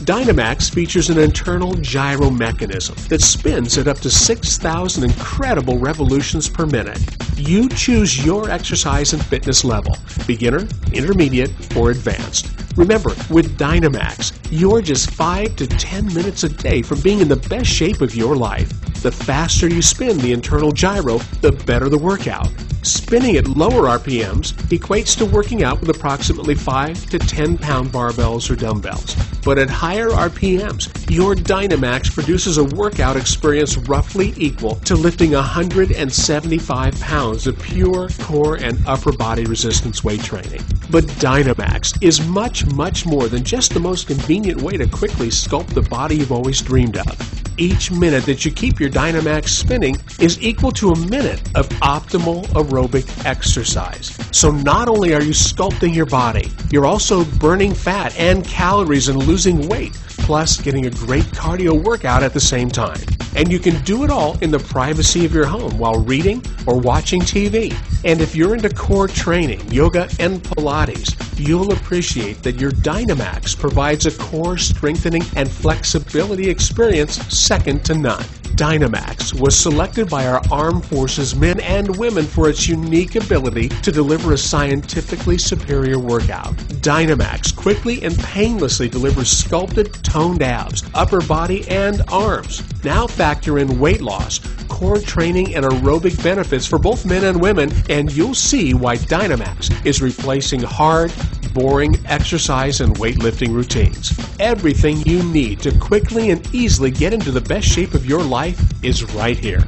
Dynamax features an internal gyro mechanism that spins at up to 6,000 incredible revolutions per minute. You choose your exercise and fitness level, beginner, intermediate, or advanced. Remember, with Dynamax, you're just 5 to 10 minutes a day from being in the best shape of your life. The faster you spin the internal gyro, the better the workout. Spinning at lower RPMs equates to working out with approximately 5 to 10 pound barbells or dumbbells. But at higher RPMs, your Dynamax produces a workout experience roughly equal to lifting 175 pounds of pure core and upper body resistance weight training. But Dynamax is much more than just the most convenient way to quickly sculpt the body you've always dreamed of. Each minute that you keep your Dynamax spinning is equal to a minute of optimal aerobic exercise. So not only are you sculpting your body, you're also burning fat and calories and losing weight, plus getting a great cardio workout at the same time. And you can do it all in the privacy of your home while reading or watching TV. And if you're into core training, yoga, and Pilates, you'll appreciate that your Dynamax provides a core strengthening and flexibility experience second to none. Dynamax was selected by our armed forces men and women for its unique ability to deliver a scientifically superior workout. Dynamax quickly and painlessly delivers sculpted, toned abs, upper body, and arms. Now factor in weight loss, core training, and aerobic benefits for both men and women, and you'll see why Dynamax is replacing hard, boring exercise and weightlifting routines. Everything you need to quickly and easily get into the best shape of your life is right here.